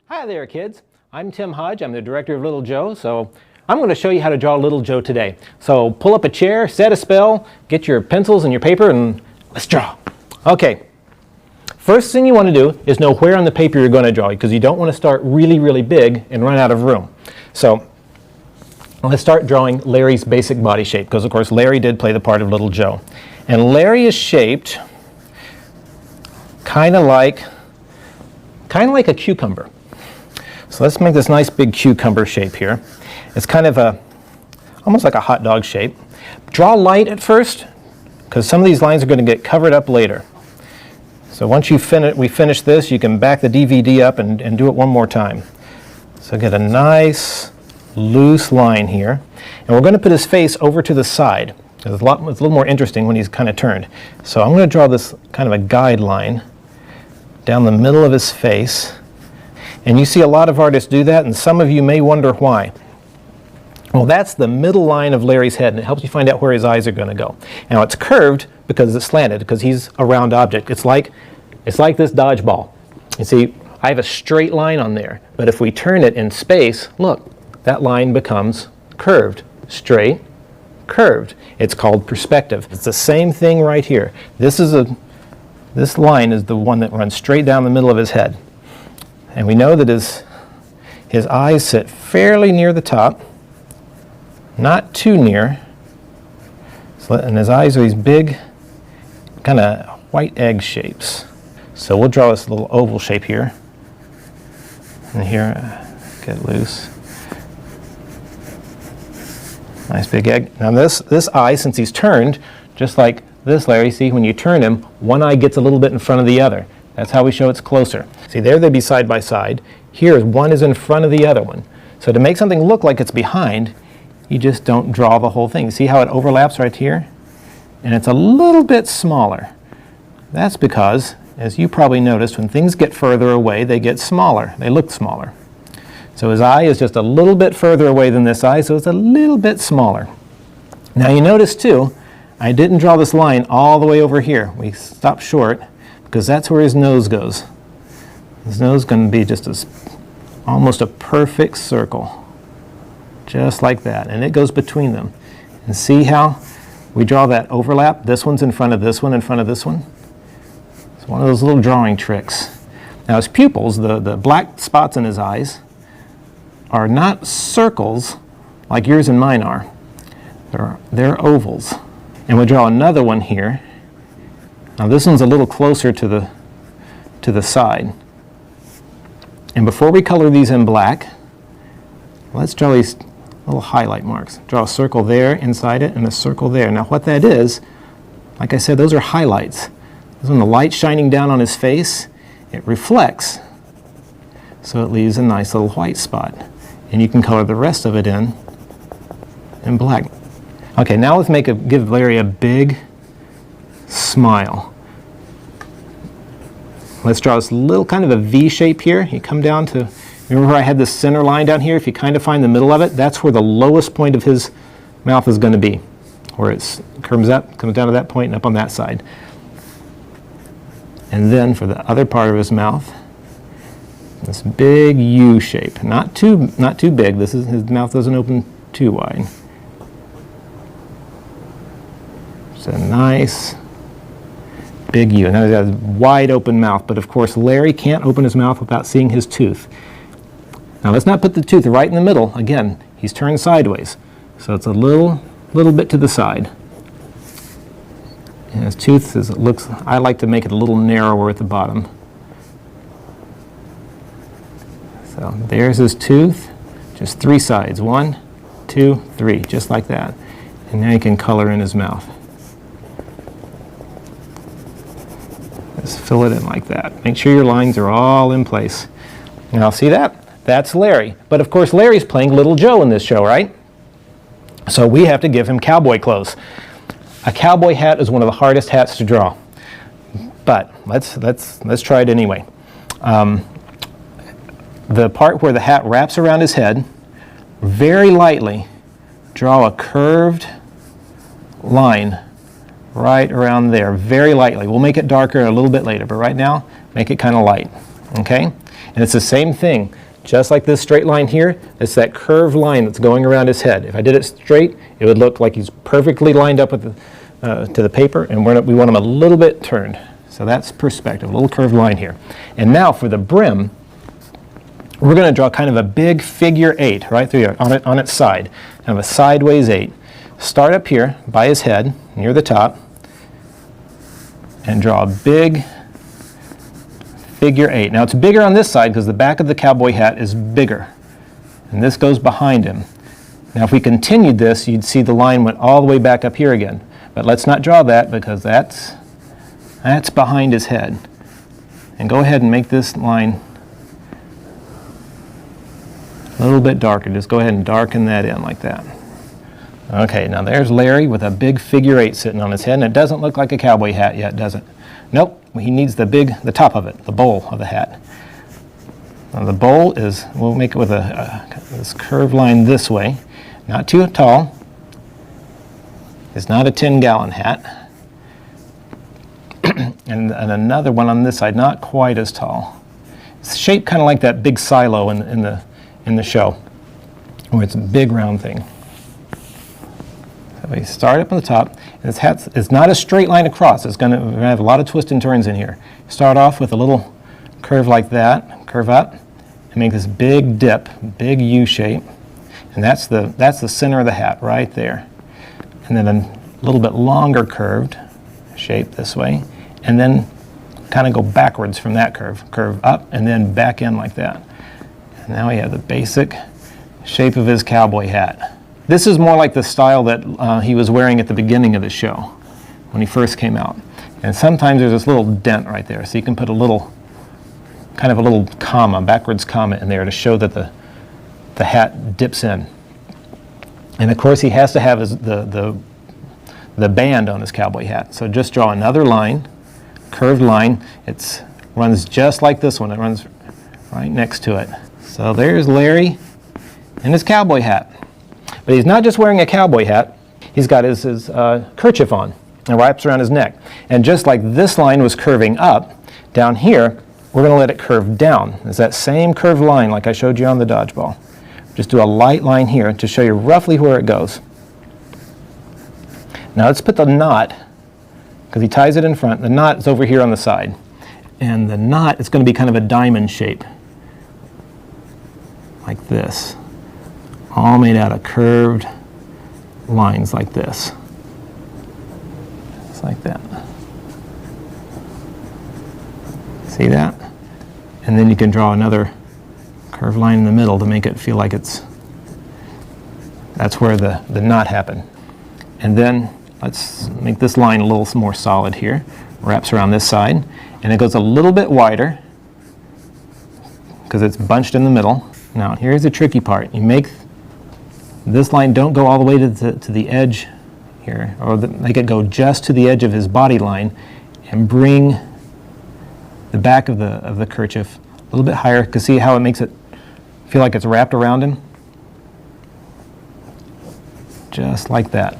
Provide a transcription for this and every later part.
Hi there, kids. I'm Tim Hodge. I'm the director of Little Joe. So I'm going to show you how to draw Little Joe today. So pull up a chair, set a spell, get your pencils and your paper, and let's draw. Okay. First thing you want to do is know where on the paper you're going to draw, because you don't want to start really, really big and run out of room. So let's start drawing Larry's basic body shape, because of course Larry did play the part of Little Joe. And Larry is shaped kind of like a cucumber. So let's make this nice big cucumber shape here. It's kind of almost like a hot dog shape. Draw light at first, because some of these lines are going to get covered up later. So once we finish this, you can back the DVD up and do it one more time. So get a nice loose line here. And we're going to put his face over to the side. It's a little more interesting when he's kind of turned. So I'm going to draw this kind of a guide line down the middle of his face. And you see a lot of artists do that, and some of you may wonder why. Well, that's the middle line of Larry's head, and it helps you find out where his eyes are going to go. Now it's curved because it's slanted, because he's a round object. It's like this dodgeball. You see, I have a straight line on there, but if we turn it in space, look, that line becomes curved. Straight, curved. It's called perspective. It's the same thing right here. This line is the one that runs straight down the middle of his head. And we know that his eyes sit fairly near the top, not too near. And his eyes are these big, kind of white egg shapes. So we'll draw this little oval shape here. And here, get loose. Nice big egg. Now this eye, since he's turned, just like this, Larry, see, when you turn him, one eye gets a little bit in front of the other. That's how we show it's closer. See, there they'd be side by side. Here, one is in front of the other one. So to make something look like it's behind, you just don't draw the whole thing. See how it overlaps right here? And it's a little bit smaller. That's because, as you probably noticed, when things get further away, they get smaller. They look smaller. So his eye is just a little bit further away than this eye, so it's a little bit smaller. Now you notice too, I didn't draw this line all the way over here. We stopped short, because that's where his nose goes. His nose is going to be just almost a perfect circle, just like that, and it goes between them. And see how we draw that overlap? This one's in front of this one, in front of this one. It's one of those little drawing tricks. Now his pupils, the black spots in his eyes, are not circles like yours and mine are. They're ovals. And we'll draw another one here. Now this one's a little closer to the side. And before we color these in black, let's draw these little highlight marks. Draw a circle there inside it and a circle there. Now what that is, like I said, those are highlights. When the light's shining down on his face, it reflects. So it leaves a nice little white spot. And you can color the rest of it in black. Okay, now let's give Larry a big smile. Let's draw this little kind of a V shape here. You come down to, remember where I had this center line down here? If you kind of find the middle of it, that's where the lowest point of his mouth is going to be, where it comes down to that point and up on that side. And then for the other part of his mouth, this big U shape. Not too big. His mouth doesn't open too wide. It's a nice big U. Now he's got a wide open mouth, but of course Larry can't open his mouth without seeing his tooth. Now let's not put the tooth right in the middle. Again, he's turned sideways, so it's a little bit to the side. And his tooth I like to make it a little narrower at the bottom. So there's his tooth, just 3 sides. 1, 2, 3, just like that. And now you can color in his mouth. Just fill it in like that. Make sure your lines are all in place. Now see that? That's Larry. But of course Larry's playing Little Joe in this show, right? So we have to give him cowboy clothes. A cowboy hat is one of the hardest hats to draw. But let's try it anyway. The part where the hat wraps around his head, very lightly draw a curved line right around there, very lightly. We'll make it darker a little bit later, but right now, make it kind of light, okay? And it's the same thing. Just like this straight line here, it's that curved line that's going around his head. If I did it straight, it would look like he's perfectly lined up with to the paper, and we want him a little bit turned. So that's perspective, a little curved line here. And now for the brim, we're going to draw kind of a big figure 8 right through here on its side, kind of a sideways 8. Start up here by his head, near the top, and draw a big figure 8. Now it's bigger on this side because the back of the cowboy hat is bigger, and this goes behind him. Now if we continued this, you'd see the line went all the way back up here again. But let's not draw that because that's behind his head. And go ahead and make this line a little bit darker. Just go ahead and darken that in like that. Okay, now there's Larry with a big figure 8 sitting on his head, and it doesn't look like a cowboy hat yet, does it? Nope, he needs the top of it, the bowl of the hat. Now the bowl is, we'll make it with this curved line this way, not too tall. It's not a 10-gallon hat. and another one on this side, not quite as tall. It's shaped kind of like that big silo in the show, where it's a big round thing. So we start up on the top, and this hat is not a straight line across. We're going to have a lot of twists and turns in here. Start off with a little curve like that, curve up, and make this big dip, big U shape, and that's the center of the hat right there. And then a little bit longer curved shape this way, and then kind of go backwards from that curve up, and then back in like that. And now we have the basic shape of his cowboy hat. This is more like the style that he was wearing at the beginning of the show, when he first came out. And sometimes there's this little dent right there, so you can put kind of a little comma, backwards comma in there to show that the hat dips in. And of course he has to have the band on his cowboy hat. So just draw another line, curved line. It runs just like this one. It runs right next to it. So there's Larry in his cowboy hat. But he's not just wearing a cowboy hat. He's got his kerchief on and wraps around his neck. And just like this line was curving up, down here, we're going to let it curve down. It's that same curved line like I showed you on the dodgeball. Just do a light line here to show you roughly where it goes. Now let's put the knot, because he ties it in front. The knot is over here on the side. And the knot is going to be kind of a diamond shape, like this. All made out of curved lines like this. Just like that. See that? And then you can draw another curved line in the middle to make it feel like that's where the knot happened. And then let's make this line a little more solid here. Wraps around this side, and it goes a little bit wider because it's bunched in the middle. Now here's the tricky part. You make this line don't go all the way to the edge here, or make it go just to the edge of his body line, and bring the back of the kerchief a little bit higher, because see how it makes it feel like it's wrapped around him? Just like that.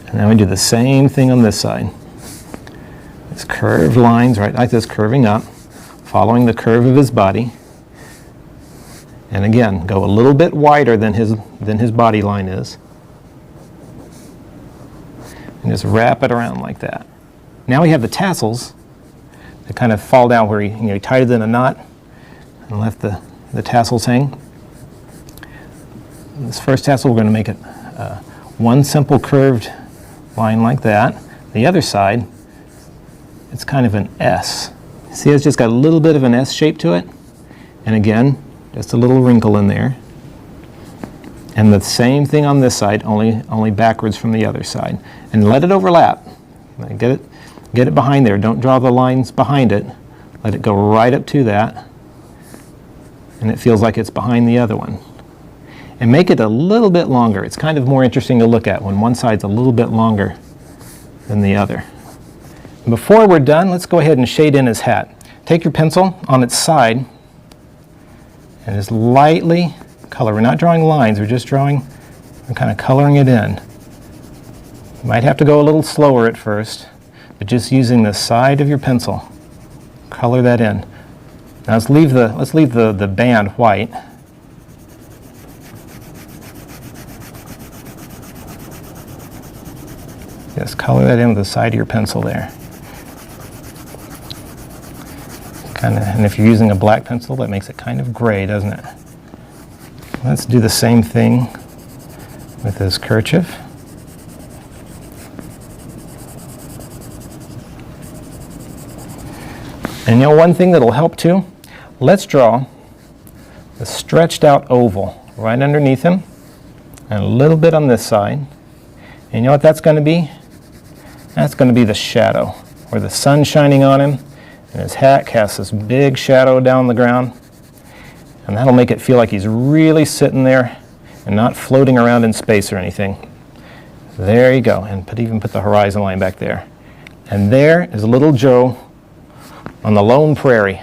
And then we do the same thing on this side. It's curved lines right like this, curving up, following the curve of his body. And again, go a little bit wider than his body line is. And just wrap it around like that. Now we have the tassels that kind of fall down where he tied it in a knot and left the tassels hang. This first tassel, we're going to make it one simple curved line like that. The other side, it's kind of an S. See, it's just got a little bit of an S shape to it. And again, just a little wrinkle in there. And the same thing on this side, only backwards from the other side. And let it overlap. Get it behind there. Don't draw the lines behind it. Let it go right up to that. And it feels like it's behind the other one. And make it a little bit longer. It's kind of more interesting to look at when one side's a little bit longer than the other. Before we're done, let's go ahead and shade in his hat. Take your pencil on its side and just lightly color. We're not drawing lines, we're kind of coloring it in. You might have to go a little slower at first, but just using the side of your pencil, color that in. Now let's leave the band white. Just color that in with the side of your pencil there. And if you're using a black pencil, that makes it kind of gray, doesn't it? Let's do the same thing with this kerchief. And you know one thing that'll help too? Let's draw the stretched out oval right underneath him and a little bit on this side. And you know what that's going to be? That's going to be the shadow, where the sun's shining on him and his hat casts this big shadow down the ground. And that'll make it feel like he's really sitting there and not floating around in space or anything. There you go, and even put the horizon line back there. And there is little Joe on the lone prairie.